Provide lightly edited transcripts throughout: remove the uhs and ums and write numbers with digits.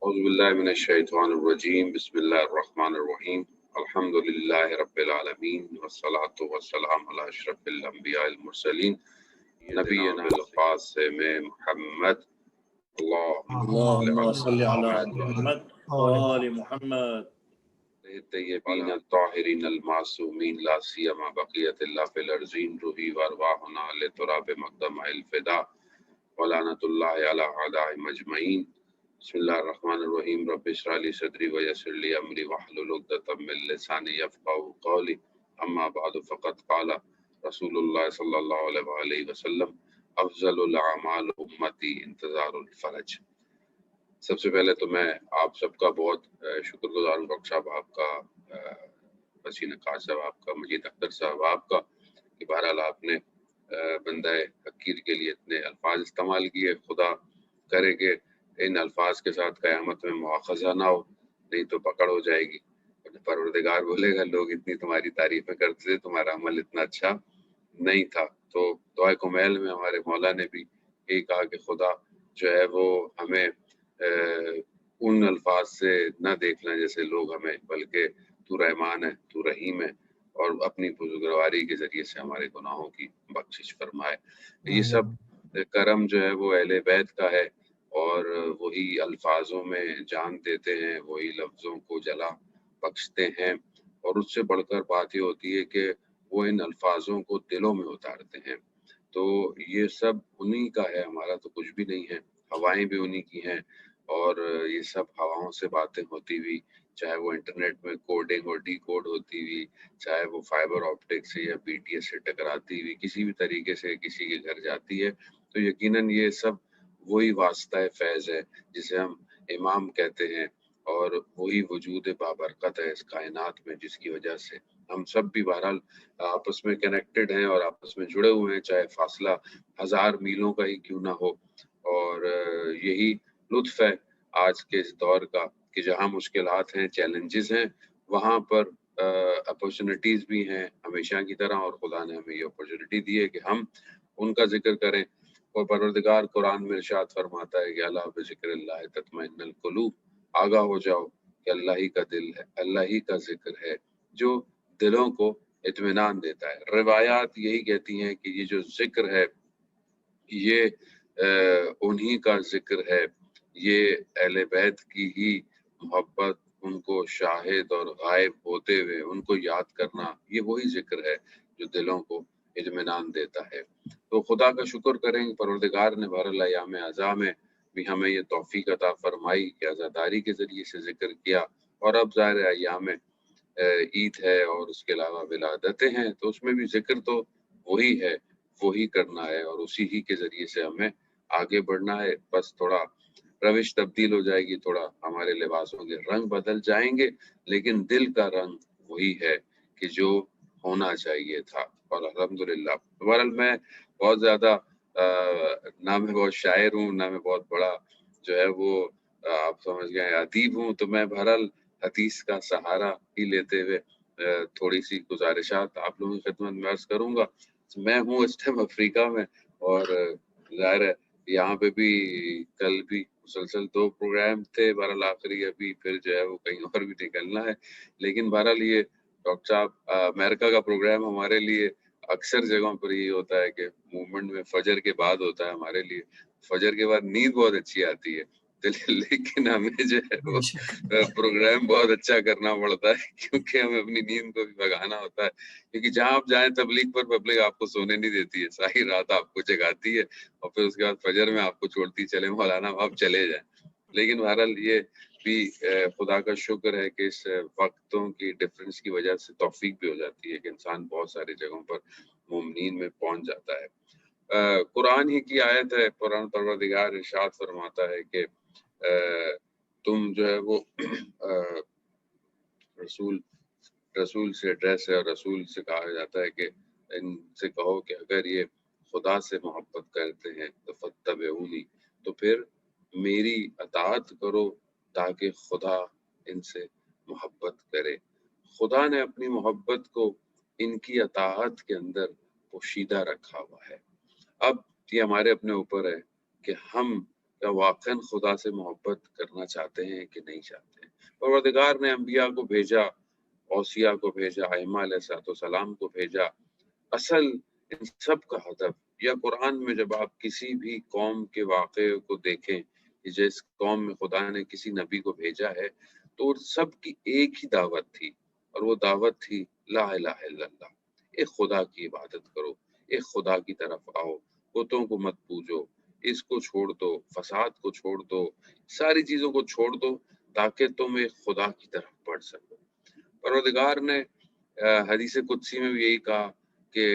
اعوذ باللہ من الشیطان الرجیم بسم اللہ الرحمن الرحیم الحمد للہ رب العالمین والصلاة والسلام علی اشرف الانبیاء المرسلین نبینا القاسم محمد اللهم صل على اللهم محمد وآل محمد الطیبین الطاہرین المعصومین لا سیما بقیت اللہ فی الارضین روحی وارواحنا لتراب مقدم الفدا ولعنت اللہ علی اعدائهم اجمعین بسم اللہ الرحمن الرحیم رب اشرح لی صدری ویسر لی امری واحلل عقدۃ من لسانی یفقهوا قولی اما بعد فقد قال رسول اللہ صلی اللہ علیہ وآلہ وسلم افضل الاعمال امتی انتظار الفرج۔ سب سے پہلے تو میں آپ سب کا بہت شکر گزار ہوں، ڈاکٹر صاحب آپ کا، وسیم نقاش صاحب آپ کا، مجید اختر صاحب آپ کا، کہ بہرحال آپ نے بندہ حقیر کے لیے اتنے الفاظ استعمال کیے۔ خدا کرے کہ ان الفاظ کے ساتھ قیامت میں مواخذہ نہ ہو، نہیں تو پکڑ ہو جائے گی۔ پروردگار بولے گا لوگ اتنی تمہاری تعریفیں کرتے تھے، تمہارا عمل اتنا اچھا نہیں تھا۔ تو دعائے کمیل میں ہمارے مولا نے بھی یہی کہا کہ خدا جو ہے وہ ہمیں ان الفاظ سے نہ دیکھنا جیسے لوگ ہمیں، بلکہ تو رحمان ہے، تو رحیم ہے، اور اپنی بزرگواری کے ذریعے سے ہمارے گناہوں کی بخشش فرمائے۔ یہ سب کرم جو ہے وہ اہل بیت کا ہے، اور وہی الفاظوں میں جان دیتے ہیں، وہی لفظوں کو جلا بخشتے ہیں، اور اس سے بڑھ کر بات یہ ہوتی ہے کہ وہ ان الفاظوں کو دلوں میں اتارتے ہیں۔ تو یہ سب انہی کا ہے، ہمارا تو کچھ بھی نہیں ہے، ہوائیں بھی انہی کی ہیں، اور یہ سب ہواؤں سے باتیں ہوتی ہوئی، چاہے وہ انٹرنیٹ میں کوڈنگ اور ڈی کوڈ ہوتی ہوئی، چاہے وہ فائبر آپٹک سے یا بی ٹی ایس سے ٹکراتی ہوئی کسی بھی طریقے سے کسی کے گھر جاتی ہے، تو یقیناً یہ سب وہی واسطہ فیض ہے جسے ہم امام کہتے ہیں، اور وہی وجود بابرکت ہے اس کائنات میں، جس کی وجہ سے ہم سب بھی بہرحال آپس میں کنیکٹڈ ہیں اور آپس میں جڑے ہوئے ہیں، چاہے فاصلہ 1000 میلوں کا ہی کیوں نہ ہو۔ اور یہی لطف ہے آج کے اس دور کا کہ جہاں مشکلات ہیں، چیلنجز ہیں، وہاں پر اپورچونٹیز بھی ہیں ہمیشہ کی طرح، اور خدا نے ہمیں یہ اپورچونٹی دی ہے کہ ہم ان کا ذکر کریں۔ اور پروردگار قرآن میں ارشاد فرماتا ہے کہ اللہ بذکر اللہ تطمئن القلوب، آگاہ ہو جاؤ کہ اللہ ہی کا دل ہے، اللہ ہی کا ذکر ہے جو دلوں کو اطمینان دیتا ہے۔ روایات یہی کہتی ہیں کہ یہ جو ذکر ہے یہ انہی کا ذکر ہے، یہ اہل بیت کی ہی محبت، ان کو شاہد اور غائب ہوتے ہوئے ان کو یاد کرنا، یہ وہی ذکر ہے جو دلوں کو اطمینان دیتا ہے۔ تو خدا کا شکر کریں کہ پروردگار نے بہرحال ایام اعضاء میں بھی ہمیں یہ توفیق عطا فرمائی کہ عزاداری کے ذریعے سے ذکر کیا، اور اب ظاہر ایام عید ہے اور اس کے علاوہ ولادتیں ہیں، تو اس میں بھی ذکر تو وہی ہے، وہی کرنا ہے، اور اسی ہی کے ذریعے سے ہمیں آگے بڑھنا ہے۔ بس تھوڑا روش تبدیل ہو جائے گی، تھوڑا ہمارے لباسوں کے رنگ بدل جائیں گے، لیکن دل کا رنگ وہی ہے کہ جو ہونا چاہیے تھا۔ اور الحمدللہ بہرحال میں بہت زیادہ نہ میں بہت شاعر ہوں، نہ میں بہت بڑا جو ہے وہ آپ سمجھ گئے ادیب ہوں، تو میں بہرحال حدیث کا سہارا ہی لیتے ہوئے تھوڑی سی گزارشات آپ لوگوں کی خدمت میں عرض کروں گا۔ میں ہوں اس ٹائم افریقہ میں، اور ظاہر ہے یہاں پہ بھی کل بھی مسلسل 2 پروگرام تھے، بہرحال آخری ابھی پھر جو ہے وہ کہیں اور بھی نکلنا ہے، لیکن بہرحال یہ ڈاکٹر صاحب امریکہ کا پروگرام ہمارے لیے اکثر جگہوں پر یہ ہوتا ہے کہ موومنٹ میں فجر کے بعد ہوتا ہے، ہمارے لیے فجر کے بعد نیند بہت اچھی آتی ہے، لیکن ہمیں جو ہے وہ پروگرام بہت اچھا کرنا پڑتا ہے، کیونکہ ہمیں اپنی نیند کو بھی بھگانا ہوتا ہے، کیونکہ جہاں آپ جائیں تبلیغ پر پبلک آپ کو سونے نہیں دیتی ہے، ساری رات آپ کو جگاتی ہے، اور پھر اس کے بعد فجر میں آپ کو چھوڑتی چلے مولانا آپ چلے جائیں۔ لیکن بہرحال یہ بھی خدا کا شکر ہے کہ اس وقتوں کی ڈفرینس کی وجہ سے توفیق بھی ہو جاتی ہے کہ انسان بہت ساری جگہوں پر مومنین میں پہنچ جاتا ہے۔ قرآن ہی کی آیت ہے، قرآن پروردگار ارشاد فرماتا ہے کہ تم جو ہے وہ رسول سے ایڈریس ہے، اور رسول سے کہا جاتا ہے کہ ان سے کہو کہ اگر یہ خدا سے محبت کرتے ہیں تو فتبعونی، تو پھر میری اطاعت کرو تاکہ خدا ان سے محبت کرے۔ خدا نے اپنی محبت کو ان کی اطاعت کے اندر پوشیدہ رکھا ہوا ہے۔ اب یہ ہمارے اپنے اوپر ہے کہ ہم کیا واقعاً خدا سے محبت کرنا چاہتے ہیں کہ نہیں چاہتے ہیں؟ پروردگار نے انبیاء کو بھیجا، اوصیاء کو بھیجا، ائمہ علیہ السلام کو بھیجا. اصل ان سب کا ہدف، یا قرآن میں جب آپ کسی بھی قوم کے واقعے کو دیکھیں کہ جس قوم میں خدا نے کسی نبی کو بھیجا ہے تو سب کی ایک ہی دعوت تھی، اور وہ دعوت تھی لا الہ الا اللہ، ایک خدا کی عبادت کرو، ایک خدا کی طرف آؤ، بتوں کو مت پوجو، اس کو چھوڑ دو، فساد کو چھوڑ دو، ساری چیزوں کو چھوڑ دو تاکہ تم ایک خدا کی طرف بڑھ سکو. پروردگار نے حدیث قدسی میں بھی یہی کہا کہ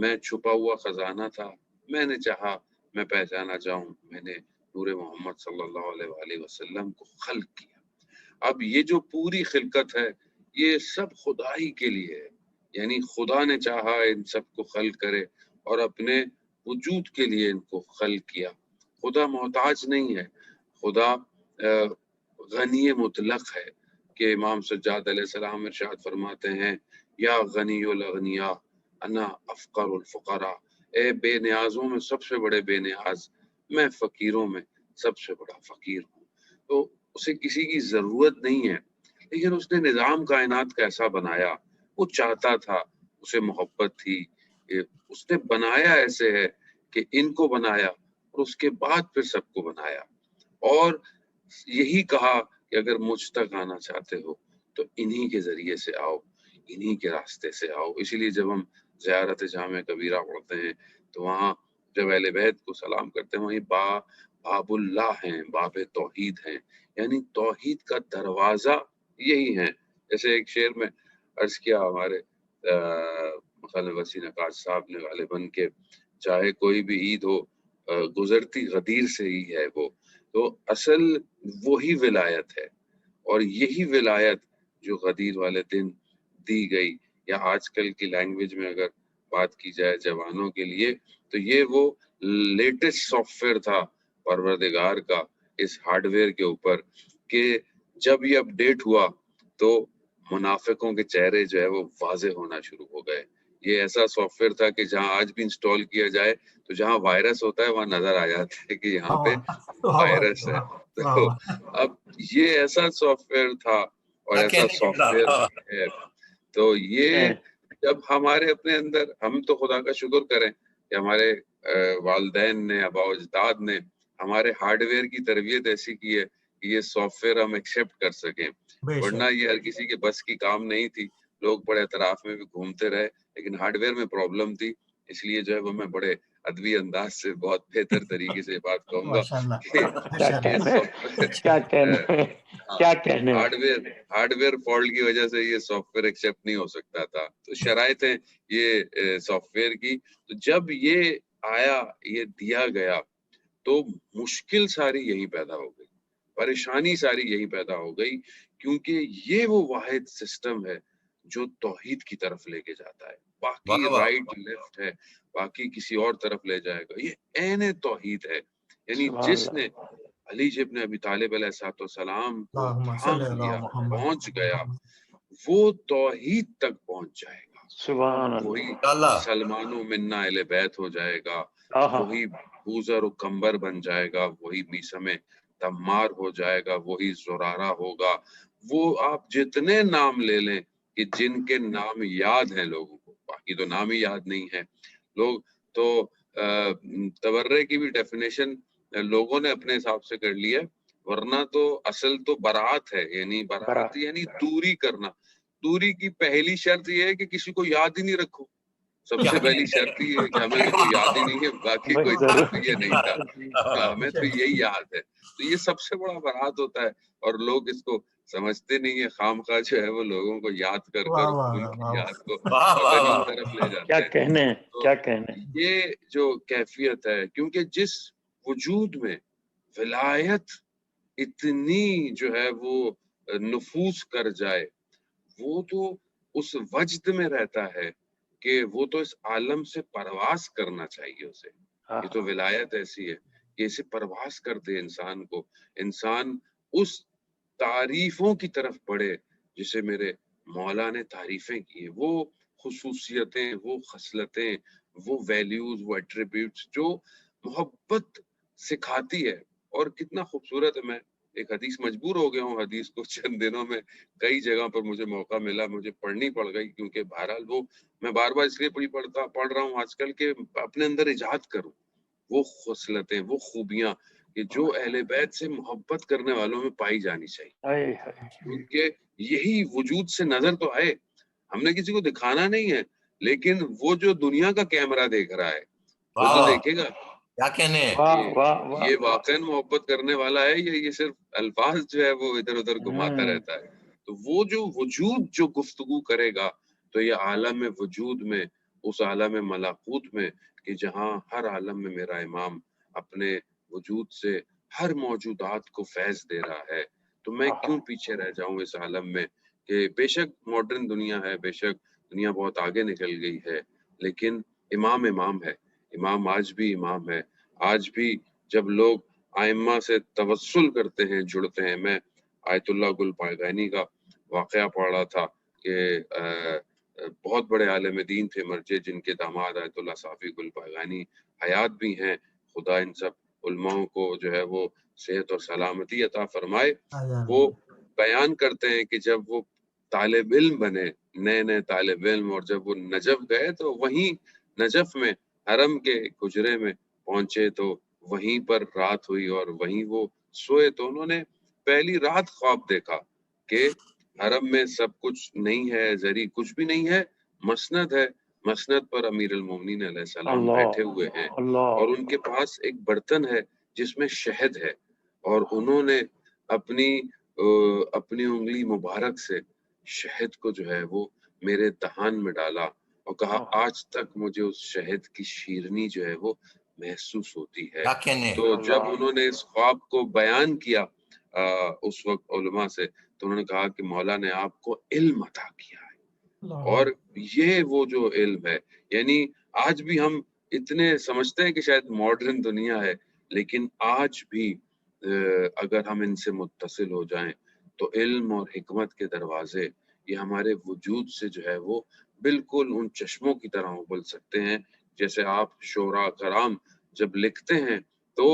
میں چھپا ہوا خزانہ تھا، میں نے چاہا میں پہچانا چاہوں، میں نے نور محمد صلی اللہ علیہ وآلہ وسلم کو خلق کیا. اب یہ جو پوری خلقت ہے یہ سب خدا ہی کے لیے ہے، یعنی خدا نے چاہا ان سب کو خلق کرے اور اپنے وجود کے لیے ان کو خلق کیا. خدا محتاج نہیں ہے، خدا غنی مطلق ہے کہ امام سجاد علیہ السلام ارشاد فرماتے ہیں یا غنی الاغنیاء انا افقر الفقراء، اے بے نیازوں میں سب سے بڑے بے نیاز میں فقیروں میں سب سے بڑا فقیر ہوں. تو اسے کسی کی ضرورت نہیں ہے، لیکن اس نے نظام کائنات کا ایسا بنایا، وہ چاہتا تھا، اسے محبت تھی، اس نے بنایا ایسے ہے کہ ان کو بنایا اور اس کے بعد پھر سب کو بنایا، اور یہی کہا کہ اگر مجھ تک آنا چاہتے ہو تو انہی کے ذریعے سے آؤ، انہی کے راستے سے آؤ. اسی لیے جب ہم زیارت جامع کبیرہ پڑھتے ہیں تو وہاں جب اہل بیت کو سلام کرتے ہیں وہیں باب اللہ ہیں، باب توحید ہیں، یعنی توحید کا دروازہ یہی ہے. جیسے ایک شعر میں عرض کیا ہمارے مخالف وسیع نقاش صاحب نے غالباً کہ چاہے کوئی بھی عید ہو گزرتی غدیر سے ہی ہے وہ. تو اصل وہی ولایت ہے، اور یہی ولایت جو غدیر والے دن دی گئی، یا آج کل کی لینگویج میں اگر بات کی جائے جوانوں کے لیے تو یہ وہ لیٹسٹ سافٹ ویئر تھا پروردگار کا اس ہارڈ ویئر کے اوپر، کہ جب یہ اپڈیٹ ہوا تو منافقوں کے چہرے جو ہے وہ واضح ہونا شروع ہو گئے. یہ ایسا سافٹ ویئر تھا کہ جہاں آج بھی انسٹال کیا جائے تو جہاں وائرس ہوتا ہے وہاں نظر آ جاتا ہے کہ یہاں پہ وائرس ہے. تو اب یہ ایسا سافٹ ویئر تھا اور ایسا سافٹ ویئر ہے. تو یہ جب ہمارے اپنے اندر، ہم تو خدا کا شکر کریں کہ ہمارے والدین نے، آباء و اجداد نے ہمارے ہارڈ ویئر کی تربیت ایسی کی ہے کہ یہ سافٹ ویئر ہم ایکسیپٹ کر سکیں، ورنہ یہ ہر کسی کے بس کی کام نہیں تھی. لوگ بڑے اطراف میں بھی گھومتے رہے لیکن ہارڈ ویئر میں پرابلم تھی. اس لیے جو ہے وہ میں بڑے ادبی انداز سے بہت بہتر طریقے سے بات کہوں گا ہارڈ ویئر فالٹ کی وجہ سے یہ سافٹ ویئر ایکسیپٹ نہیں ہو سکتا تھا. تو شرائطیں یہ سافٹ ویئر کی، تو جب یہ آیا، یہ دیا گیا، تو مشکل ساری یہی پیدا ہو گئی، پریشانی ساری یہی پیدا ہو گئی، کیونکہ یہ وہ واحد سسٹم ہے جو توحید کی طرف لے کے جاتا ہے. باقی رائٹ لیفٹ ہے، باقی کسی اور طرف لے جائے گا. یہ عین توحید ہے، یعنی جس نے علی ابن ابی طالب علیہ السلام کو تھام لیا، پہنچ گیا، وہ توحید تک پہنچ جائے گا. وہی سلمان و منا اہل بیت ہو جائے گا، وہی بوزر و کمبر بن جائے گا، وہی میسم تمار ہو جائے گا، وہی زرارہ ہوگا. وہ آپ جتنے نام لے لیں کہ جن کے نام یاد ہیں لوگوں کو، باقی تو نام ہی یاد نہیں ہے. لوگ تو تبرے کی بھی ڈیفینیشن لوگوں نے اپنے حساب سے کر لی ہے، ورنہ تو اصل تو برات ہے، یعنی برات یعنی دوری کرنا. دوری کی پہلی شرط یہ ہے کہ کسی کو یاد ہی نہیں رکھو. سب سے پہلی شرط یہ ہے کہ ہمیں تو کوئی یاد ہی نہیں ہے، باقی کوئی طرف یہ نہیں تھا، ہمیں تو یہی یاد ہے. تو یہ سب سے بڑا برات ہوتا ہے، اور لوگ اس کو سمجھتے نہیں ہے. خام خواہ جو ہے وہ لوگوں کو یاد کر ان کی یاد کو غلط طرف لے جاتے ہیں. تو یہ جو کیفیت ہے، کیونکہ جس وجود میں ولایت اتنی جو ہے وہ نفوذ کر جائے، وہ تو اس وجد میں رہتا ہے کہ وہ تو اس عالم سے پرواز کرنا چاہیے اسے. یہ تو ولایت ایسی ہے کہ اسے پرواز کر دے انسان کو، انسان اس تعریفوں کی طرف بڑھے جسے میرے مولا نے تعریفیں کی. وہ خصوصیتیں، وہ خصلتیں، وہ ویلیوز، وہ ایٹریبیوٹس جو محبت سکھاتی ہے اور کتنا خوبصورت ہے. میں ایک حدیث مجبور ہو گیا ہوں حدیث کو چند دنوں میں کئی جگہ پر مجھے موقع ملا, مجھے پڑھنی پڑ گئی, کیونکہ بہرحال وہ میں بار بار اس لیے پڑھ رہا ہوں آج کل کہ اپنے اندر ایجاد کروں وہ خصلتیں, وہ خوبیاں کہ جو اہل بیت سے محبت کرنے والوں میں پائی جانی چاہیے, کیونکہ یہی وجود سے نظر تو آئے. ہم نے کسی کو دکھانا نہیں ہے, لیکن وہ جو دنیا کا کیمرہ دیکھ رہا ہے وہ تو دیکھے گا کیا کہنے یہ واقعا محبت کرنے والا ہے یا یہ صرف الفاظ جو ہے وہ ادھر ادھر گھماتا رہتا ہے. تو وہ جو وجود جو گفتگو کرے گا تو یہ عالم وجود میں, اس عالم ملکوت میں کہ جہاں ہر عالم میں میرا امام اپنے وجود سے ہر موجودات کو فیض دے رہا ہے, تو میں کیوں پیچھے رہ جاؤں اس عالم میں کہ بے شک ماڈرن دنیا ہے, بے شک دنیا بہت آگے نکل گئی ہے, لیکن امام امام ہے. امام آج بھی امام ہے. آج بھی جب لوگ ائمہ سے توسل کرتے ہیں, جڑتے ہیں. میں آیت اللہ گل پائگانی کا واقعہ پڑھ رہا تھا کہ بہت بڑے عالم دین تھے مرجع, جن کے داماد آیت اللہ صافی گل پائگانی حیات بھی ہیں. خدا ان سب علماء کو جو ہے وہ صحت اور سلامتی عطا فرمائے. وہ بیان کرتے ہیں کہ جب وہ طالب علم بنے, نئے طالب علم, اور جب وہ نجف گئے تو وہیں نجف میں حرم کے حجرے میں پہنچے تو وہیں پر رات ہوئی اور وہیں وہ سوئے. تو انہوں نے پہلی رات خواب دیکھا کہ حرم میں سب کچھ نہیں ہے, زری کچھ بھی نہیں ہے, مسند ہے, مسند پر امیر المومنین علیہ السلام بیٹھے ہوئے ہیں اور ان کے پاس ایک برتن ہے جس میں شہد ہے, اور انہوں نے اپنی انگلی مبارک سے شہد کو جو ہے وہ میرے دہان میں ڈالا اور کہا آج تک مجھے اس شہد کی شیرنی جو ہے وہ محسوس ہوتی ہے. تو جب انہوں نے اس خواب کو بیان کیا اس وقت علماء سے, تو انہوں نے کہا کہ مولا نے آپ کو علم عطا کیا ہے, اور یہ وہ جو علم ہے. یعنی آج بھی ہم اتنے سمجھتے ہیں کہ شاید ماڈرن دنیا ہے, لیکن آج بھی اگر ہم ان سے متصل ہو جائیں تو علم اور حکمت کے دروازے یہ ہمارے وجود سے جو ہے وہ بالکل ان چشموں کی طرح ابل سکتے ہیں. جیسے آپ شعراء کرام جب لکھتے ہیں تو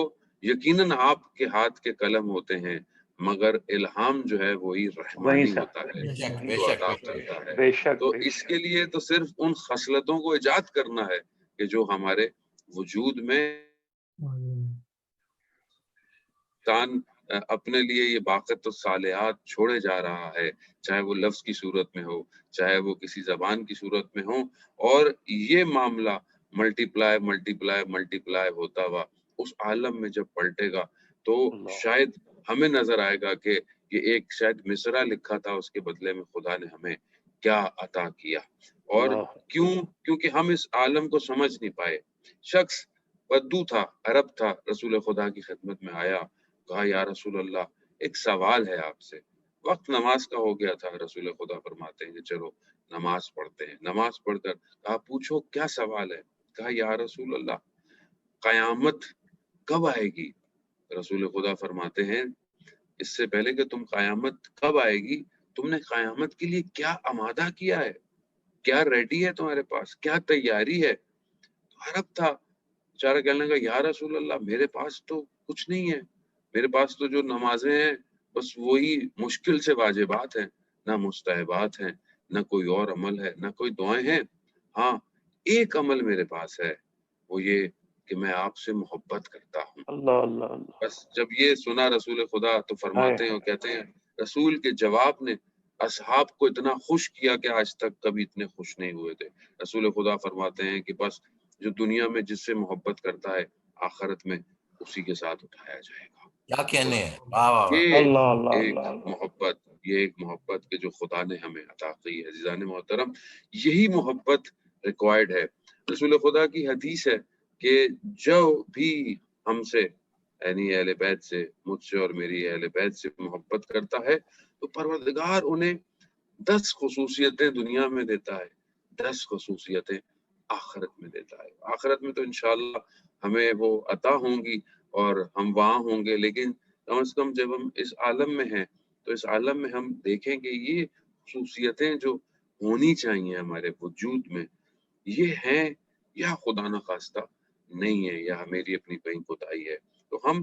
یقیناً آپ کے ہاتھ کے قلم ہوتے ہیں, مگر الہام جو ہے وہی رحمانی ہوتا ہے جو عطا کرتا ہے. تو اس کے لیے تو صرف ان خصلتوں کو ایجاد کرنا ہے کہ جو ہمارے وجود میں انسان اپنے لیے یہ باقت و صالحات چھوڑے جا رہا ہے, چاہے وہ لفظ کی صورت میں ہو, چاہے وہ کسی زبان کی صورت میں ہو, اور یہ معاملہ ملٹی پلائی ہوتا ہوا اس عالم میں جب پلٹے گا تو شاید ہمیں نظر آئے گا کہ یہ ایک شاید مصرع لکھا تھا, اس کے بدلے میں خدا نے ہمیں کیا عطا کیا. اور کیونکہ ہم اس عالم کو سمجھ نہیں پائے. شخص بدو تھا, عرب تھا, رسول خدا کی خدمت میں آیا, کہا یا رسول اللہ ایک سوال ہے آپ سے. وقت نماز کا ہو گیا تھا, رسول خدا فرماتے ہیں کہ چلو نماز پڑھتے ہیں. نماز پڑھ کر کہا پوچھو کیا سوال ہے. کہا یا رسول اللہ قیامت کب آئے گی. رسول خدا فرماتے ہیں اس سے پہلے کہ تم قیامت کب آئے گی, تم نے قیامت کے لیے کیا آمادہ کیا ہے, کیا ریڈی ہے تمہارے پاس, کیا تیاری ہے. تو عرب تھا بیچارہ, کہنے لگا یا رسول اللہ میرے پاس تو کچھ نہیں ہے, میرے پاس تو جو نمازیں ہیں بس وہی مشکل سے واجبات ہیں, نہ مستحبات ہیں, نہ کوئی اور عمل ہے, نہ کوئی دعائیں ہیں. ہاں ایک عمل میرے پاس ہے, وہ یہ کہ میں آپ سے محبت کرتا ہوں. بس جب یہ سنا رسول خدا تو فرماتے ہیں اور کہتے ہیں رسول کے جواب نے اصحاب کو اتنا خوش کیا کہ آج تک کبھی اتنے خوش نہیں ہوئے تھے. رسول خدا فرماتے ہیں کہ بس جو دنیا میں جس سے محبت کرتا ہے آخرت میں اسی کے ساتھ اٹھایا جائے گا. کیا کہنے یہ ایک محبت کہ جو خدا نے ہمیں عطا کی ہے. عزیزان محترم, یہی محبت ریکوائرڈ ہے. رسول خدا کی حدیث ہے کہ جو بھی ہم سے یعنی اہل بیت سے, مجھ سے اور میری اہل بیت سے محبت کرتا ہے تو پروردگار انہیں 10 خصوصیتیں دنیا میں دیتا ہے, 10 خصوصیتیں آخرت میں دیتا ہے. آخرت میں تو انشاءاللہ ہمیں وہ عطا ہوں گی اور ہم وہاں ہوں گے, لیکن کم از کم جب ہم اس عالم میں ہیں تو اس عالم میں ہم دیکھیں کہ یہ خصوصیتیں جو ہونی چاہیے ہمارے وجود میں یہ ہیں یا خدا نخواستہ نہیں ہے, یا میری اپنی کہیں کوتاہی ہے. تو ہم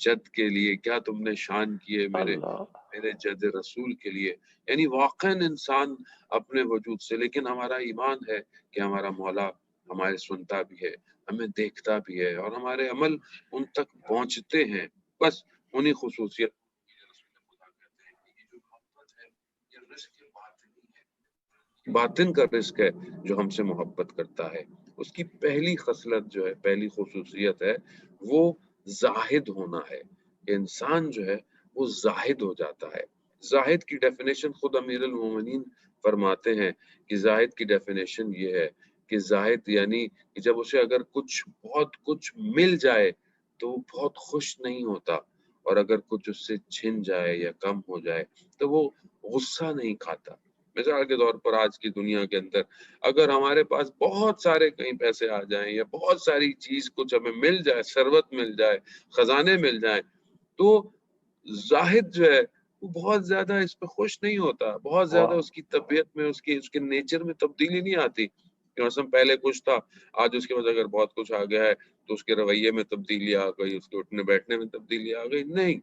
جد کے لیے، کیا تم نے شان کیے میرے اللہ میرے جد رسول کے لیے. یعنی واقعاً انسان اپنے وجود سے، لیکن ہمارا ایمان ہے کہ ہمارا مولا ہمارے سنتا بھی ہے، ہمیں دیکھتا بھی ہے، اور ہمارے عمل ان تک پہنچتے ہیں. بس انہی خصوصیت باطن کا رزق ہے جو ہم سے محبت کرتا ہے. اس کی پہلی خصلت جو ہے، پہلی خصوصیت ہے، وہ زاہد ہونا ہے. انسان جو ہے وہ زاہد ہو جاتا ہے. زاہد کی ڈیفینیشن خود امیر المومنین فرماتے ہیں کہ زاہد کی ڈیفینیشن یہ ہے کہ زاہد یعنی کہ جب اسے اگر بہت کچھ مل جائے تو وہ بہت خوش نہیں ہوتا، اور اگر کچھ اس سے چھن جائے یا کم ہو جائے تو وہ غصہ نہیں کھاتا. مثال کے طور پر آج کی دنیا کے اندر اگر ہمارے پاس بہت سارے کہیں پیسے آ جائیں یا بہت ساری چیز کچھ ہمیں مل جائے، ثروت مل جائے، خزانے مل جائیں، تو زاہد جو ہے وہ بہت زیادہ اس پہ خوش نہیں ہوتا. بہت زیادہ واہ اس کی طبیعت میں، اس کے نیچر میں تبدیلی نہیں آتی کہ مثلا پہلے کچھ تھا، آج اس کے بعد اگر بہت کچھ آ گیا ہے تو اس کے رویے میں تبدیلی آ گئی، اس کے اٹھنے بیٹھنے میں تبدیلی آ گئی. نہیں،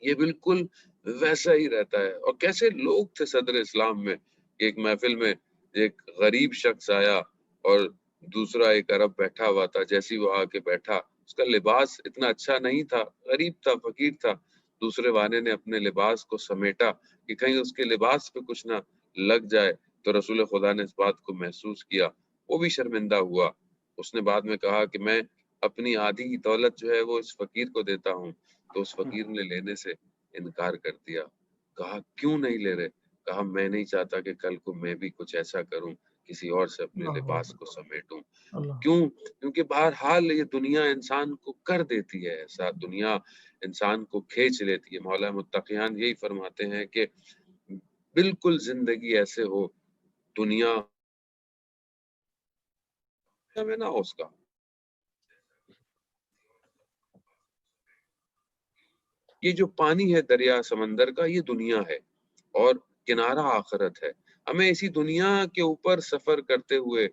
یہ بالکل ویسا ہی رہتا ہے. اور کیسے لوگ تھے صدر اسلام میں کہ ایک محفل میں ایک غریب شخص آیا اور دوسرا ایک عرب بیٹھا ہوا تھا. جیسی وہ آ کے بیٹھا، اس کا لباس اتنا اچھا نہیں تھا، غریب تھا، فقیر تھا. دوسرے وانے نے اپنے لباس کو سمیٹا کہ کہیں اس کے لباس پہ کچھ نہ لگ جائے. تو رسول خدا نے اس بات کو محسوس کیا، وہ بھی شرمندہ ہوا. اس نے بعد میں کہا کہ میں اپنی آدھی دولت جو ہے وہ اس فقیر کو دیتا ہوں. تو اس فقیر نے لینے سے انکار کر دیا. کہا کیوں نہیں لے رہے؟ کہا میں نہیں چاہتا کہ کل کو میں بھی کچھ ایسا کروں، کسی اور سے اپنے اللہ لباس کو سمیٹوں. اللہ کیوں؟ کیونکہ بہرحال یہ دنیا انسان کو کر دیتی ہے ایسا، دنیا انسان کو کھینچ لیتی ہے. مولا متقیان یہی فرماتے ہیں کہ بالکل زندگی ایسے ہو، دنیا میں نہ ہو اس کا. یہ جو پانی ہے دریا سمندر کا، یہ دنیا ہے اور کنارہ آخرت ہے. ہمیں اسی دنیا کے اوپر سفر کرتے ہوئے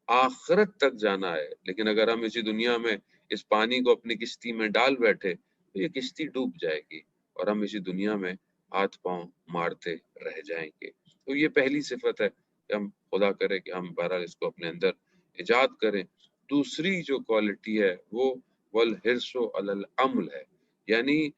آخرت تک جانا ہے. لیکن اگر ہم اسی دنیا میں اس پانی کو اپنی کشتی میں ڈال بیٹھے تو یہ کشتی ڈوب جائے گی اور ہم اسی دنیا میں ہاتھ پاؤں مارتے رہ جائیں گے. تو یہ پہلی صفت ہے کہ ہم خدا کرے کہ ہم بہرحال اس کو اپنے اندر ایجاد کریں. دوسری جو کوالٹی ہے وہ والحرص علی العمل ہے. یعنی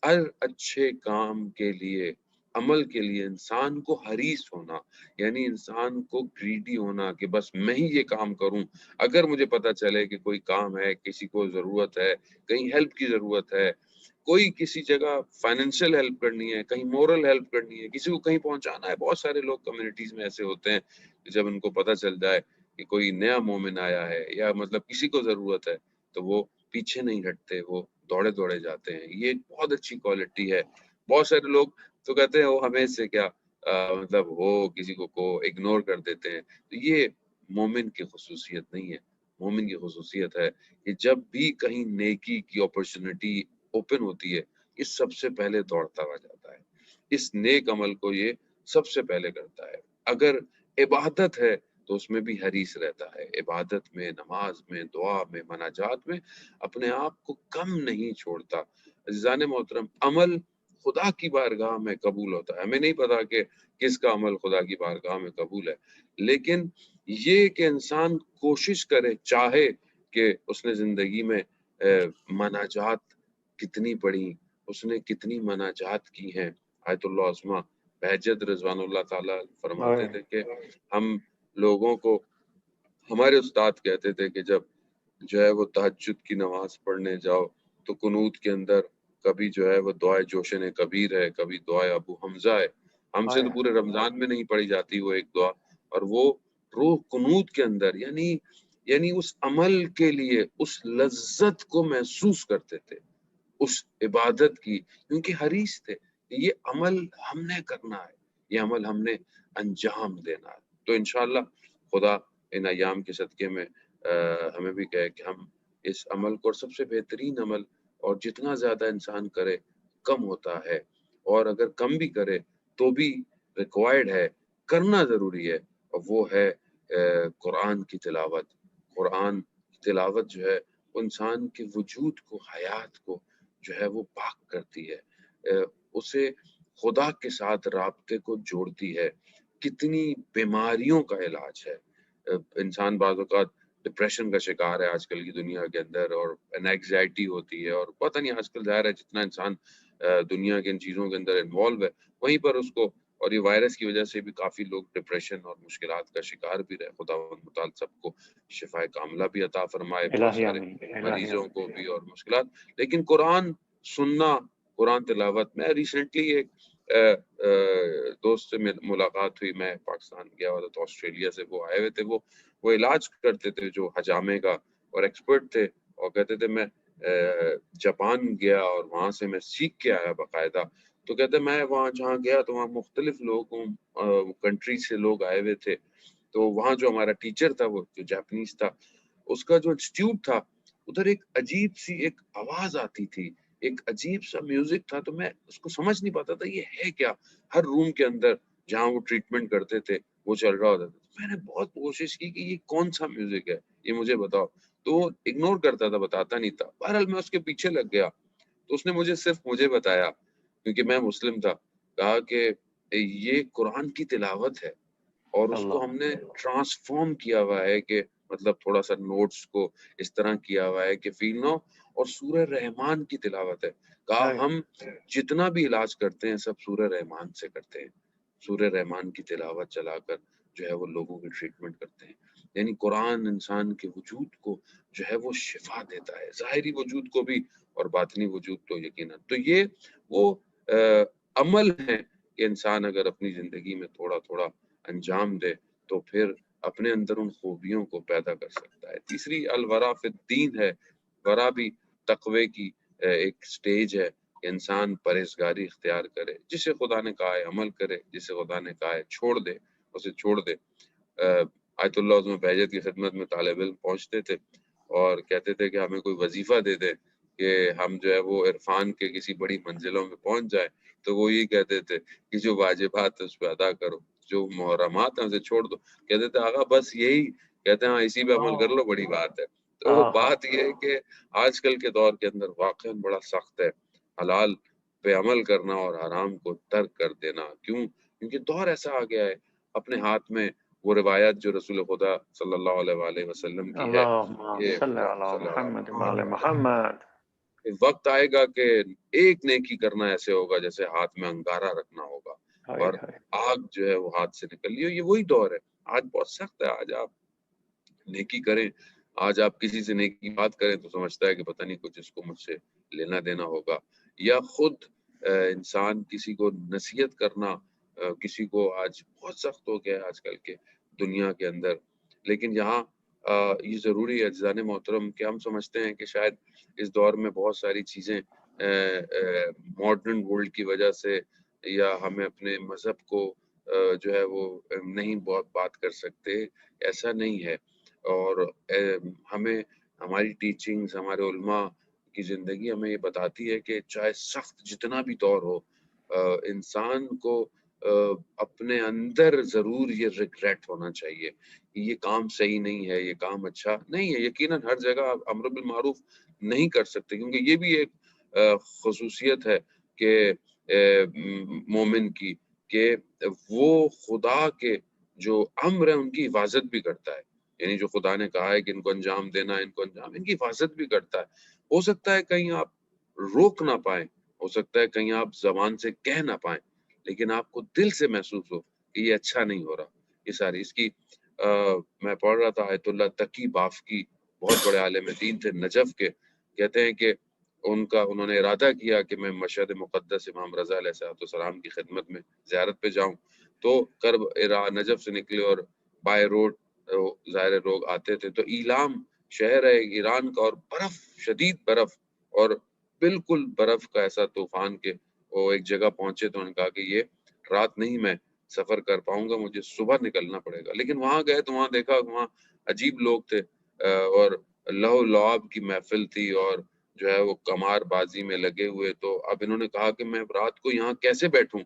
ہر اچھے کام کے لیے، عمل کے لیے انسان کو حریص ہونا. یعنی انسان کو گریڈی ہونا کہ بس میں ہی یہ کام کروں. اگر مجھے پتا چلے کہ کوئی کام ہے، کسی کو ضرورت ہے، کہیں ہیلپ کی ضرورت ہے، کوئی کسی جگہ فائنینشیل ہیلپ کرنی ہے، کہیں مورل ہیلپ کرنی ہے، کسی کو کہیں پہنچانا ہے. بہت سارے لوگ کمیونٹیز میں ایسے ہوتے ہیں کہ جب ان کو پتا چل جائے کہ کوئی نیا مومن آیا ہے یا مطلب کسی کو ضرورت ہے تو وہ پیچھے نہیں ہٹتے، وہ دوڑے دوڑے جاتے ہیں. یہ ایک بہت اچھی کوالٹی ہے. بہت سارے لوگ تو کہتے ہیں وہ ہمیں سے کیا مطلب وہ کسی کو اگنور کر دیتے ہیں. تو یہ مومن کی خصوصیت نہیں ہے. مومن کی خصوصیت ہے کہ جب بھی کہیں نیکی کی اپرچونٹی اوپن ہوتی ہے، یہ سب سے پہلے دوڑتا ہوا جاتا ہے. اس نیک عمل کو یہ سب سے پہلے کرتا ہے. اگر عبادت ہے تو اس میں بھی حریص رہتا ہے. عبادت میں، نماز میں، دعا میں، مناجات میں اپنے آپ کو کم نہیں چھوڑتا. عزیزان محترم، عمل خدا کی بارگاہ میں قبول ہوتا ہے. ہمیں نہیں پتا کہ کس کا عمل خدا کی بارگاہ میں قبول ہے، لیکن یہ کہ انسان کوشش کرے، چاہے کہ اس نے زندگی میں مناجات کتنی پڑھی، اس نے کتنی مناجات کی ہیں. آیت اللہ عظمہ بہجت رضوان اللہ تعالی فرماتے تھے کہ ہم لوگوں کو، ہمارے استاد کہتے تھے کہ جب جو ہے وہ تہجد کی نماز پڑھنے جاؤ تو قنوت کے اندر کبھی جو ہے وہ دعائے جوشن کبیر ہے، کبھی دعائے ابو حمزہ ہے. ہم سے تو پورے رمضان میں نہیں پڑھی جاتی وہ ایک دعا، اور وہ روح قنوت کے اندر یعنی اس عمل کے لیے اس لذت کو محسوس کرتے تھے، اس عبادت کی، کیونکہ حریص تھے کہ یہ عمل ہم نے کرنا ہے، یہ عمل ہم نے انجام دینا ہے. تو انشاءاللہ خدا ان ایام کے صدقے میں ہمیں بھی کہے کہ ہم اس عمل کو، اور سب سے بہترین عمل، اور جتنا زیادہ انسان کرے کم ہوتا ہے، اور اگر کم بھی کرے تو بھی ریکوائرڈ ہے، کرنا ضروری ہے، اور وہ ہے قرآن کی تلاوت. قرآن کی تلاوت جو ہے وہ انسان کے وجود کو، حیات کو جو ہے وہ پاک کرتی ہے، اسے خدا کے ساتھ رابطے کو جوڑتی ہے، کتنی بیماریوں کا علاج ہے۔ انسان بعض اوقات ڈپریشن کا شکار ہے آج کل کی دنیا کے اندر، اور انیگزائٹی ہوتی ہے، اور پتہ نہیں آج کل ظاہر ہے جتنا انسان دنیا کے ان چیزوں کے اندر انوالو ہے وہیں پر اس کو، اور یہ وائرس کی وجہ سے بھی کافی لوگ ڈپریشن اور مشکلات کا شکار بھی رہے۔ خدا متعال سب کو شفائے کاملہ بھی عطا فرمائے، بہت الہی سارے آمین، الہی مریضوں کو آمین۔ بھی اور مشکلات۔ لیکن قرآن سننا، قرآن تلاوت، میں ریسنٹلی ایک دوست سے ملاقات ہوئی، میں پاکستان گیا ہوا تھا تو آسٹریلیا سے وہ آئے ہوئے تھے، وہ علاج کرتے تھے جو حجامے کا، اور ایکسپرٹ تھے، اور کہتے تھے میں جاپان گیا اور وہاں سے میں سیکھ کے آیا باقاعدہ۔ تو کہتے میں وہاں جہاں گیا تو وہاں مختلف لوگوں کنٹری سے لوگ آئے ہوئے تھے، تو وہاں جو ہمارا ٹیچر تھا وہ جو جاپنیز تھا، اس کا جو انسٹیٹیوٹ تھا ادھر ایک عجیب سی ایک آواز آتی تھی، ایک عجیب سا میوزک تھا، تو میں اس کو سمجھ نہیں پاتا تھا یہ ہے کیا۔ ہر روم کے اندر جہاں وہ ٹریٹمنٹ کرتے تھے وہ چل رہا ہوتا تھا۔ میں نے بہت کوشش کی کہ یہ کون سا میوزک ہے، یہ مجھے بتاؤ، تو وہ اگنور کرتا تھا، بتاتا نہیں تھا۔ بہرحال میں اس کے پیچھے لگ گیا، تو اس نے مجھے بتایا، کیونکہ میں مسلم تھا، کہا کہ یہ قرآن کی تلاوت ہے، اور اس کو اللہ ہم نے ٹرانسفارم کیا ہوا ہے کہ مطلب تھوڑا سا نوٹس کو اس طرح کیا ہوا ہے کہ فیل نو، اور سورہ رحمان کی تلاوت ہے۔ کہا ہم جتنا بھی علاج کرتے ہیں سب سورہ رحمان سے کرتے ہیں، سورہ رحمان کی تلاوت چلا کر جو ہے وہ لوگوں کی ٹریٹمنٹ کرتے ہیں۔ یعنی قرآن انسان کے وجود کو جو ہے وہ شفا دیتا ہے، ظاہری وجود کو بھی اور باطنی وجود تو یقیناً۔ تو یہ وہ عمل ہے کہ انسان اگر اپنی زندگی میں تھوڑا تھوڑا انجام دے تو پھر اپنے اندر ان خوبیوں کو پیدا کر سکتا ہے۔ تیسری الورا فی الدین ہے، ورا بھی تقوی کی ایک سٹیج ہے کہ انسان پرہیزگاری اختیار کرے، جسے خدا نے کہا ہے عمل کرے، جسے خدا نے کہا ہے چھوڑ دے اسے چھوڑ دے۔ آیت اللہ عظمہ بہجت کی خدمت میں طالب علم پہنچتے تھے اور کہتے تھے کہ ہمیں کوئی وظیفہ دے دے کہ ہم جو ہے وہ عرفان کے کسی بڑی منزلوں میں پہنچ جائے، تو وہ یہ کہتے تھے کہ جو واجبات ہے اس پہ ادا کرو، جو محرمات ہیں اسے چھوڑ دو۔ کہتے تھے آقا بس یہی، کہتے ہیں ہاں اسی پہ عمل کر لو، بڑی بات ہے۔ تو بات یہ ہے کہ آج کل کے دور کے اندر واقعا بڑا سخت ہے حلال پہ عمل کرنا اور حرام کو ترک کر دینا۔ کیوں؟ کیونکہ دور ایسا آ گیا ہے، اپنے ہاتھ میں وہ روایت جو رسول خدا صلی اللہ علیہ وآلہ وسلم کی ہے اللہم کہ صلی علی صلی اللہ محمد علیہ وعلی وآلہ محمد۔ وقت آئے گا کہ ایک نیکی کرنا ایسے ہوگا جیسے ہاتھ میں انگارہ رکھنا ہوگا، اور آگ جو ہے وہ ہاتھ سے نکل رہی ہے۔ یہ وہی دور ہے، آج بہت سخت ہے۔ آج آپ نیکی کریں، آج آپ کسی سے نیکی بات کریں تو سمجھتا ہے کہ پتہ نہیں کچھ اس کو مجھ سے لینا دینا ہوگا، یا خود انسان کسی کو نصیحت کرنا کسی کو آج بہت سخت ہو گیا ہے آج کل کے دنیا کے اندر۔ لیکن یہاں یہ ضروری ہے عزیزان محترم کہ ہم سمجھتے ہیں کہ شاید اس دور میں بہت ساری چیزیں ماڈرن ورلڈ کی وجہ سے، یا ہمیں اپنے مذہب کو جو ہے وہ نہیں بہت بات کر سکتے، ایسا نہیں ہے۔ اور ہمیں ہماری ٹیچنگز، ہمارے علماء کی زندگی ہمیں یہ بتاتی ہے کہ چاہے سخت جتنا بھی دور ہو، انسان کو اپنے اندر ضرور یہ ریگریٹ ہونا چاہیے کہ یہ کام صحیح نہیں ہے، یہ کام اچھا نہیں ہے۔ یقیناً ہر جگہ آپ امر بالمعروف نہیں کر سکتے، کیونکہ یہ بھی ایک خصوصیت ہے کہ مومن کی، کہ وہ خدا کے جو امر ہیں ان کی حفاظت بھی کرتا ہے۔ یعنی جو خدا نے کہا ہے کہ ان کو انجام دینا، ان کو انجام، ان کی حفاظت بھی کرتا ہے۔ ہو سکتا ہے کہیں آپ روک نہ پائیں، ہو سکتا ہے کہیں آپ زبان سے کہہ نہ پائیں، لیکن آپ کو دل سے محسوس ہو کہ یہ اچھا نہیں ہو رہا۔ یہ ساری اس کی میں پڑھ رہا تھا آیت اللہ تقی بافقی، بہت بڑے عالم دین تھے نجف کے، کہتے ہیں کہ انہوں نے ارادہ کیا کہ میں مشہد مقدس امام رضا علیہ السلام کی خدمت میں زیارت پہ جاؤں، تو کرب نجف سے نکلے اور بائی روڈ ظاہر لوگ آتے تھے، تو ایلام شہر ہے ایران کا، اور برف، شدید برف، اور بالکل برف کا ایسا طوفان کہ وہ ایک جگہ پہنچے تو انہوں نے کہا کہ یہ رات نہیں میں سفر کر پاؤں گا، مجھے صبح نکلنا پڑے گا۔ لیکن وہاں گئے تو وہاں دیکھا وہاں عجیب لوگ تھے، اور لہو لعاب کی محفل تھی، اور جو ہے وہ قمار بازی میں لگے ہوئے۔ تو اب انہوں نے کہا کہ میں رات کو یہاں کیسے بیٹھوں،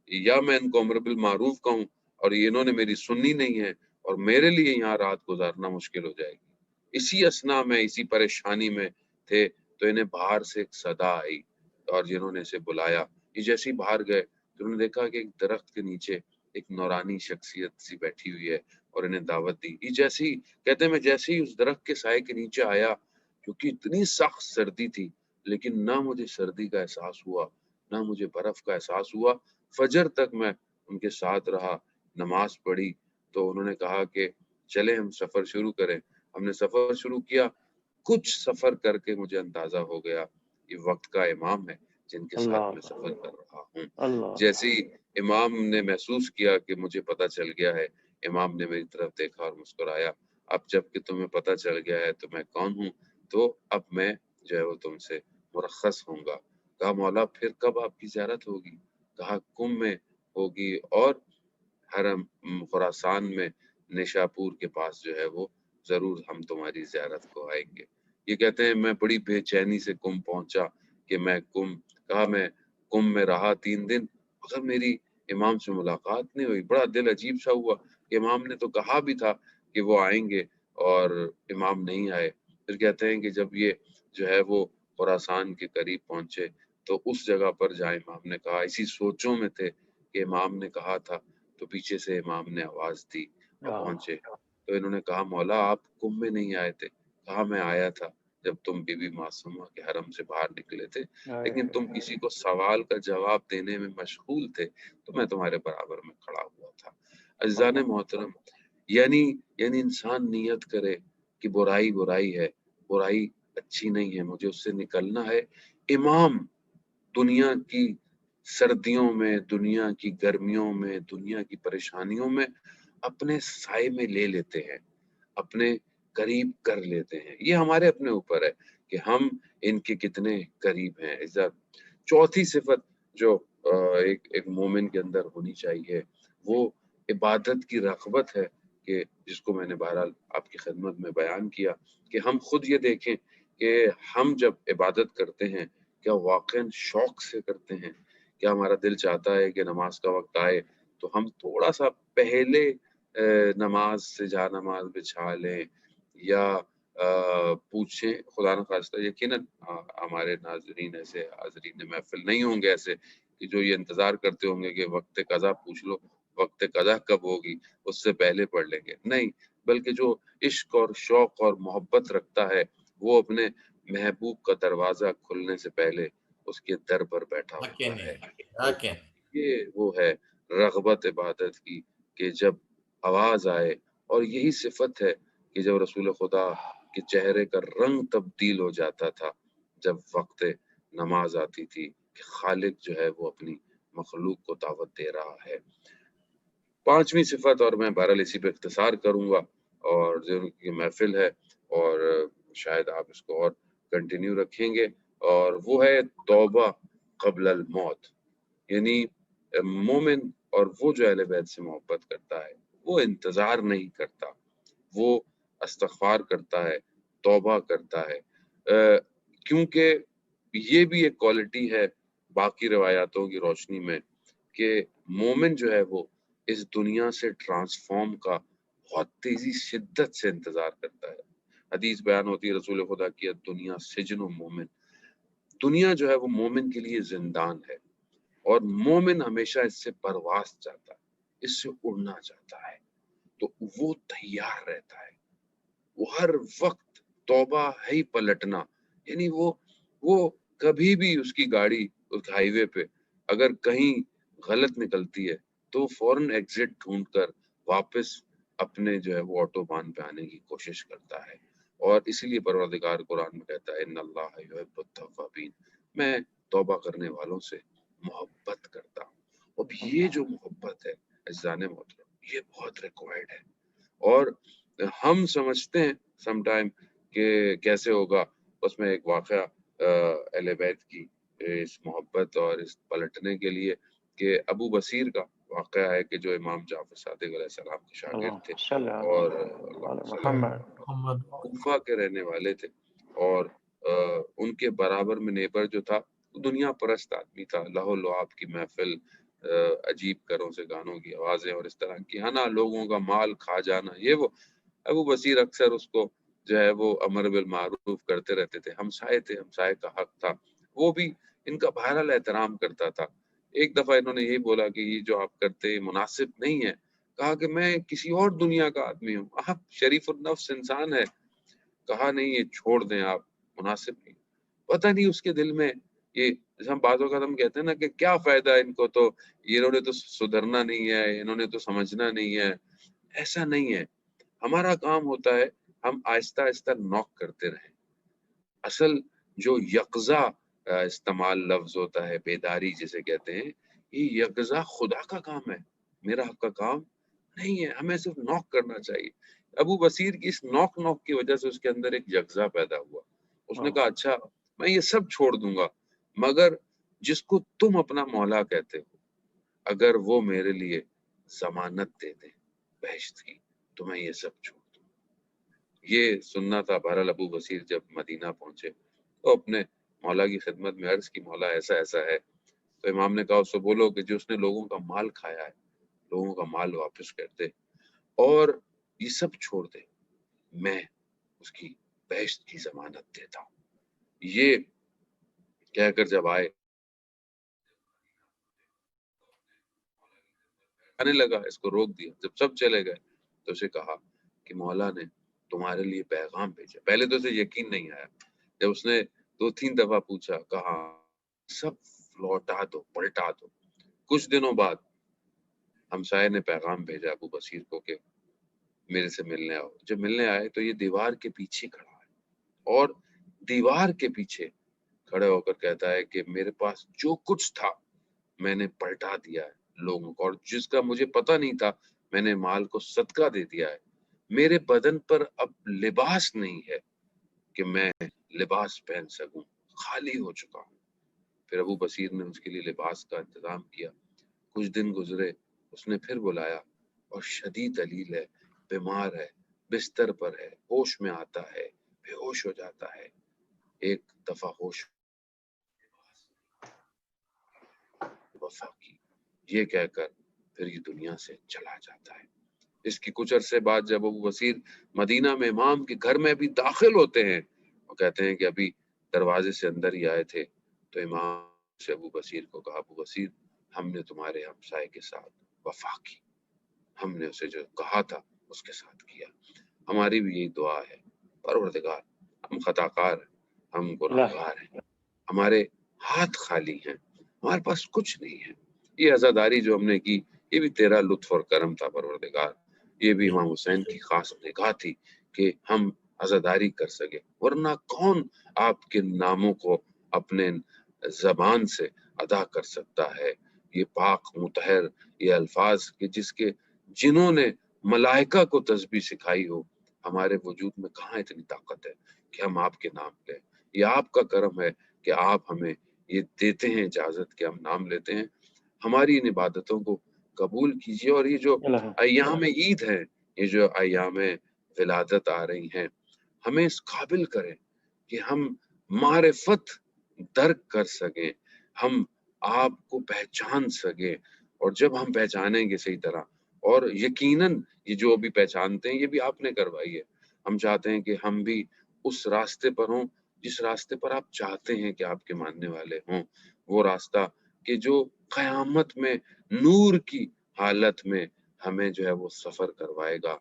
یا میں ان کو امر بالمعروف کہوں، اور انہوں نے میری سننی نہیں ہے، اور میرے لیے یہاں رات گزارنا مشکل ہو جائے گی۔ اسی اسنا میں، اسی پریشانی میں تھے تو انہیں باہر سے ایک صدا آئی اور جنہوں نے اسے بلایا، یہ جیسے ہی باہر گئے تو انہوں نے دیکھا کہ ایک درخت کے نیچے ایک نورانی شخصیت سی بیٹھی ہوئی ہے اور انہیں دعوت دی۔ یہ جیسے ہی کہتے ہیں میں جیسے ہی اس درخت کے سائے کے نیچے آیا، کیونکہ اتنی سخت سردی تھی، لیکن نہ مجھے سردی کا احساس ہوا نہ مجھے برف کا احساس ہوا۔ فجر تک میں ان کے ساتھ رہا، نماز پڑھی، تو انہوں نے کہا کہ چلیں ہم سفر شروع کریں۔ ہم نے سفر شروع کیا، کچھ سفر کر کے مجھے اندازہ ہو گیا یہ وقت کا امام ہے جن کے ساتھ میں اللہ سفر کر رہا ہوں۔ اللہ جیسے ہی امام نے محسوس کیا کہ مجھے پتہ چل گیا ہے، امام نے میری طرف دیکھا اور مسکرایا، اب جب کہ تمہیں پتہ چل گیا ہے تو میں کون ہوں، تو اب میں جو ہے وہ تم سے مرخص ہوں گا۔ کہا مولا پھر کب آپ کی زیارت ہوگی؟ کہا کم میں ہوگی اور حرم خراسان میں نیشاپور کے پاس جو ہے وہ ضرور ہم تمہاری زیارت کو آئیں گے۔ یہ کہتے ہیں میں بڑی بے چینی سے کم پہنچا کہ میں کہا میں کم میں رہا 3 دن مگر میری امام سے ملاقات نہیں ہوئی۔ بڑا دل عجیب سا ہوا کہ امام نے تو کہا بھی تھا کہ وہ آئیں گے اور امام نہیں آئے۔ پھر کہتے ہیں کہ جب یہ جو ہے وہ خراسان کے قریب پہنچے تو اس جگہ پر جہاں امام نے کہا، اسی سوچوں میں تھے کہ امام نے کہا تھا، تو پیچھے سے امام نے آواز دی اور پہنچے۔ تو انہوں نے کہا مولا آپ کم میں نہیں آئے تھے؟ کہا میں آیا تھا جب تم بی بی معصومہ کے حرم سے باہر نکلے تھے، لیکن تم کسی کو سوال کا جواب دینے میں مشغول تھے تو میں تمہارے برابر میں کھڑا ہوا تھا۔ عزیزان محترم، یعنی انسان نیت کرے کہ برائی برائی ہے، برائی اچھی نہیں ہے، مجھے اس سے نکلنا ہے۔ امام دنیا کی سردیوں میں، دنیا کی گرمیوں میں، دنیا کی پریشانیوں میں اپنے سائے میں لے لیتے ہیں، اپنے قریب کر لیتے ہیں۔ یہ ہمارے اپنے اوپر ہے کہ ہم ان کے کتنے قریب ہیں۔ چوتھی صفت جو ایک مومن کے اندر ہونی چاہیے وہ عبادت کی رغبت ہے، کہ جس کو میں نے بہرحال آپ کی خدمت میں بیان کیا کہ ہم خود یہ دیکھیں کہ ہم جب عبادت کرتے ہیں کیا واقعاً شوق سے کرتے ہیں؟ کیا ہمارا دل چاہتا ہے کہ نماز کا وقت آئے تو ہم تھوڑا سا پہلے نماز سے جا نماز بچھا لیں یا پوچھیں؟ خدا نخواستہ یقیناً ہمارے ناظرین ایسے حاضرین محفل نہیں ہوں گے ایسے کہ جو یہ انتظار کرتے ہوں گے کہ وقت قضا پوچھ لو، وقت قضا کب ہوگی اس سے پہلے پڑھ لیں گے۔ نہیں، بلکہ جو عشق اور شوق اور محبت رکھتا ہے وہ اپنے محبوب کا دروازہ کھلنے سے پہلے اس کے در پر بیٹھا ہوتا ہے۔ اور یہ وہ ہے رغبت عبادت کی کہ جب آواز آئے، اور یہی صفت ہے کہ جب رسول خدا کے چہرے کا رنگ تبدیل ہو جاتا تھا جب وقت نماز آتی تھی کہ خالق جو ہے وہ اپنی مخلوق کو دعوت دے رہا ہے۔ پانچویں صفت، اور میں بہرحال اسی پہ اختصار کروں گا، اور جو یہ محفل ہے اور شاید آپ اس کو اور کنٹینیو رکھیں گے، اور وہ ہے توبہ قبل الموت۔ یعنی مومن اور وہ جو اہل بیت سے محبت کرتا ہے وہ انتظار نہیں کرتا، وہ استغفار کرتا ہے، توبہ کرتا ہے، کیونکہ یہ بھی ایک کوالٹی ہے باقی روایاتوں کی روشنی میں کہ مومن جو ہے وہ اس دنیا سے ٹرانسفارم کا بہت تیزی شدت سے انتظار کرتا ہے۔ حدیث بیان ہوتی ہے رسول خدا کی دنیا سجن و مومن، دنیا جو ہے وہ مومن کے لیے زندان ہے، اور مومن ہمیشہ اس سے پرواز چاہتا ہے، اس سے اڑنا چاہتا ہے، تو وہ تیار رہتا ہے، وہ ہر وقت توبہ ہے ہی پلٹنا۔ یعنی وہ کبھی بھی اس کی گاڑی اس ہائی وے پہ اگر کہیں غلط نکلتی ہے تو فوراً ایگزٹ ڈھونڈ کر واپس اپنے جو ہے وہ آٹو بان پہ آنے کی کوشش کرتا ہے۔ اور اسی لیے پروردگار قرآن میں کہتا ہے ان اللہ یحب التوابین، میں توبہ کرنے والوں سے محبت کرتا ہوں۔ اب یہ جو محبت ہے عزیزان محترم یہ بہت ریکوائرڈ ہے، اور ہم سمجھتے ہیں سم ٹائم کہ کیسے ہوگا۔ اس میں ایک واقعہ اہل بیت کی اس محبت اور اس پلٹنے کے لیے کہ ابو بصیر کا واقعہ ہے کہ جو امام جعفر صادق علیہ السلام کے شاگرد تھے اور کوفہ کے رہنے والے تھے، اور ان کے برابر میں نیبر جو تھا دنیا پرست آدمی تھا، لہو لعاب کی محفل، عجیب کروں سے گانوں کی آوازیں اور اس طرح کی، ہے نا، لوگوں کا مال کھا جانا، یہ وہ۔ ابو بصیر اکثر اس کو جو ہے وہ امر بالمعروف کرتے رہتے تھے، ہمسائے تھے، ہمسائے کا حق تھا، وہ بھی ان کا بہرحال احترام کرتا تھا۔ ایک دفعہ انہوں نے یہی بولا کہ یہ جو آپ کرتے مناسب نہیں ہے، کہا کہ میں کسی اور دنیا کا آدمی ہوں، آپ شریف النفس انسان ہے، کہا نہیں یہ چھوڑ دیں آپ، مناسب نہیں۔ پتہ نہیں اس کے دل میں یہ، جیسے ہم بعض اوقات ہم کہتے ہیں نا کہ کیا فائدہ ان کو، تو انہوں نے تو سدھرنا نہیں ہے، انہوں نے تو سمجھنا نہیں ہے، ایسا نہیں ہے۔ ہمارا کام ہوتا ہے ہم آہستہ آہستہ نوک کرتے رہیں۔ اصل جو یقظہ استعمال لفظ ہوتا ہے، بیداری جسے کہتے ہیں، یہ یقظہ خدا کا کام ہے، میرا آپ کا کام نہیں ہے۔ ہمیں صرف نوک کرنا چاہیے۔ ابو بصیر کی اس نوک نوک کی وجہ سے اس کے اندر ایک یقظہ پیدا ہوا۔ اس نے کہا اچھا میں یہ سب چھوڑ دوں گا، مگر جس کو تم اپنا مولا کہتے ہو اگر وہ میرے لیے ضمانت دے دے بہشت کی تو میں یہ سب چھوڑ دوں۔ یہ سننا تھا۔ بہرحال ابو بصیر جب مدینہ پہنچے تو اپنے مولا کی خدمت میں عرض کی، مولا ایسا ایسا ہے۔ تو امام نے کہا اس سے بولو کہ جو اس نے لوگوں کا مال کھایا ہے، لوگوں کا مال واپس کر دے اور یہ سب چھوڑ دے، میں اس کی بہشت کی ضمانت دیتا ہوں۔ یہ کہہ کر جب آئے آنے لگا، اس کو روک دیا۔ جب سب چلے گئے تو اسے کہا کہ مولا نے تمہارے لیے پیغام بھیجا۔ پہلے تو اسے یقین نہیں آیا، جب اس نے 2-3 دفعہ پوچھا، کہا سب لوٹا دو، پلٹا دو۔ کچھ دنوں بعد ہمسائے نے پیغام بھیجا ابو بصیر کو کہ میرے سے ملنے آؤ۔ جب ملنے آئے تو یہ دیوار کے پیچھے کھڑا ہے اور دیوار کے پیچھے کھڑے ہو کر کہتا ہے کہ میرے پاس جو کچھ تھا میں نے پلٹا دیا ہے لوگوں کو، اور جس کا مجھے پتہ نہیں تھا میں نے مال کو صدقہ دے دیا ہے۔ میرے بدن پر اب لباس نہیں ہے کہ میں لباس پہن سکوں، خالی ہو چکا ہوں۔ پھر ابو بصیر نے اس کے لیے لباس کا انتظام کیا۔ کچھ دن گزرے، اس نے پھر بلایا اور شدید علیل ہے، بیمار ہے، بستر پر ہے، ہوش میں آتا ہے، بے ہوش ہو جاتا ہے۔ ایک دفعہ ہوش وفا کی، یہ کہہ کر پھر یہ دنیا سے چلا جاتا ہے۔ اس کی کچھ عرصے بعد جب ابو بصیر مدینہ میں امام کے گھر میں ابھی داخل ہوتے ہیں، وہ کہتے ہیں کہ ابھی دروازے سے اندر ہی آئے تھے تو امام سے ابو بصیر کو کہا، ابو بصیر ہم نے تمہارے ہمسائے کے ساتھ وفا کی، ہم نے اسے جو کہا تھا اس کے ساتھ کیا۔ ہماری بھی یہی دعا ہے، پروردگار ہم خطا کار ہیں، ہم گناہ گار ہیں، ہمارے ہاتھ خالی ہیں، ہمارے پاس کچھ نہیں ہے۔ یہ عزاداری جو ہم نے کی یہ بھی تیرا لطف اور کرم تھا پروردگار، یہ بھی امام حسین کی خاص نگاہ تھی کہ ہم عزاداری کر سکے، ورنہ کون آپ کے ناموں کو اپنے زبان سے ادا کر سکتا ہے۔ یہ پاک مطہر یہ الفاظ کہ جس کے جنہوں نے ملائکہ کو تسبیح سکھائی ہو، ہمارے وجود میں کہاں اتنی طاقت ہے کہ ہم آپ کے نام لیں۔ یہ آپ کا کرم ہے کہ آپ ہمیں یہ دیتے ہیں اجازت کہ ہم نام لیتے ہیں۔ ہماری ان عبادتوں کو قبول کیجیے، اور یہ جو ایام عید ہیں، یہ جو ایام ولادت آ رہی ہیں، ہمیں اس قابل کریں کہ ہم معرفت درک کر سکیں، ہم آپ کو پہچان سکیں، اور جب ہم پہچانیں گے صحیح طرح، اور یقیناً یہ جو بھی پہچانتے ہیں یہ بھی آپ نے کروائی ہے، ہم چاہتے ہیں کہ ہم بھی اس راستے پر ہوں جس راستے پر آپ چاہتے ہیں کہ آپ کے ماننے والے ہوں، وہ راستہ کہ جو قیامت میں نور کی حالت میں ہمیں جو ہے وہ سفر کروائے گا،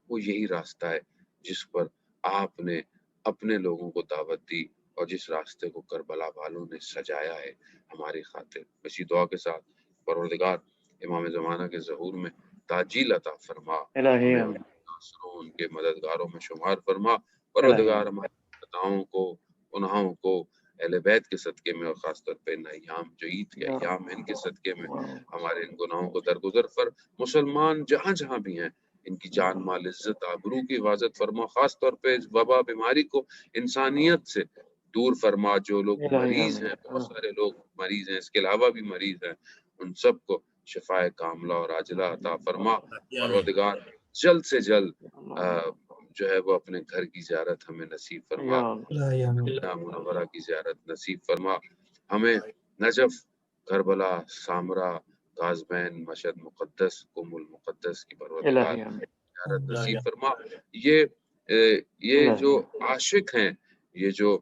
وہ یہی راستہ ہے جس پر آپ نے اپنے لوگوں کو دعوت دی اور جس راستے کو کربلا والوں نے سجایا ہے ہماری خاطر۔ اسی دعا کے ساتھ پروردگار امام زمانہ کے ظہور میں تاجیل عطا فرما، ہمیں ان کے ناصروں ان کے مددگاروں میں شمار فرما۔ پروردگار ہمارے خطاؤں کو گناہوں کو اہل بیت کے صدقے میں، اور خاص طور پہ ان ایام جو عید کے ایام ہیں ان کے صدقے میں ہمارے ان گناہوں کو درگزر فر۔ مسلمان جہاں جہاں بھی ہیں ان کی جان مال عزت آبرو کی حفاظت فرما، خاص طور پہ اس وبا بیماری کو انسانیت سے دور فرما۔ جو لوگ مریض ہیں، بہت سارے لوگ مریض ہیں، اس کے علاوہ بھی مریض ہیں، ان سب کو شفائے کاملہ اور عاجلہ عطا فرما۔ پروردگار جلد سے جلد جو ہے وہ اپنے گھر کی زیارت ہمیں نصیب فرما، مدینہ منورہ کی زیارت نصیب فرما، ہمیں نجف، کربلا، سامرا، غازبین، مشہد مقدس، قم المقدس کی پروردگار زیارت نصیب فرما۔ یہ یہ جو عاشق ہیں، یہ جو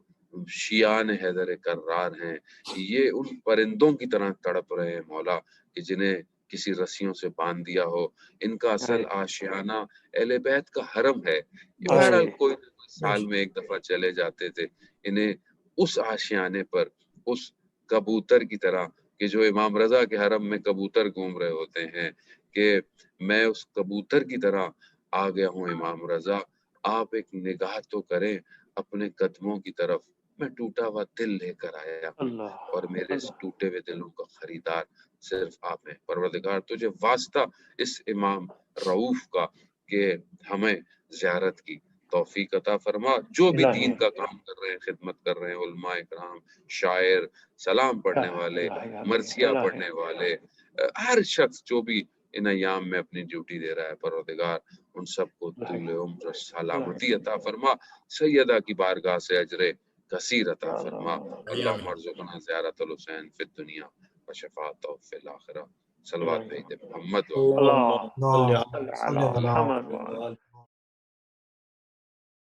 شیعان حیدر کرار ہیں، یہ ان پرندوں کی طرح تڑپ رہے ہیں مولا کہ جنہیں کسی رسیوں سے باندھ دیا ہو. ان کا اصل آشیانہ اہل بیت کا حرم ہے. بہرحال کوئی نہ کوئی سال میں ایک دفعہ چلے جاتے تھے. انہیں اس آشیانے پر اس کبوتر کی طرح کہ جو امام رضا کے حرم میں کبوتر گھوم رہے ہوتے ہیں، کہ میں اس کبوتر کی طرح آ گیا ہوں امام رضا، آپ ایک نگاہ تو کریں اپنے قدموں کی طرف. میں ٹوٹا ہوا دل لے کر آیا ہوں اور میرے اس ٹوٹے ہوئے دلوں کا خریدار صرف آپ ہیں. پروردگار تجھے واسطہ اس امام رؤوف کا کہ ہمیں زیارت کی توفیق عطا فرما. جو بھی دین کا کام کر رہے ہیں، خدمت کر رہے ہیں، علماء اکرام، شاعر، سلام پڑھنے والے، مرثیہ پڑھنے والے، ہر شخص جو بھی ان ایام میں اپنی ڈیوٹی دے رہا ہے، پروردگار ان سب کو طول عمر سلامتی عطا فرما. سیدہ کی بارگاہ سے اجر کثیر عطا فرما. اللہم ارزقنا زیارت الحسین فی الدنیا و شفاعتہ فی الآخرہ. صلوات بھیج محمد و اللهم صل على محمد وعلى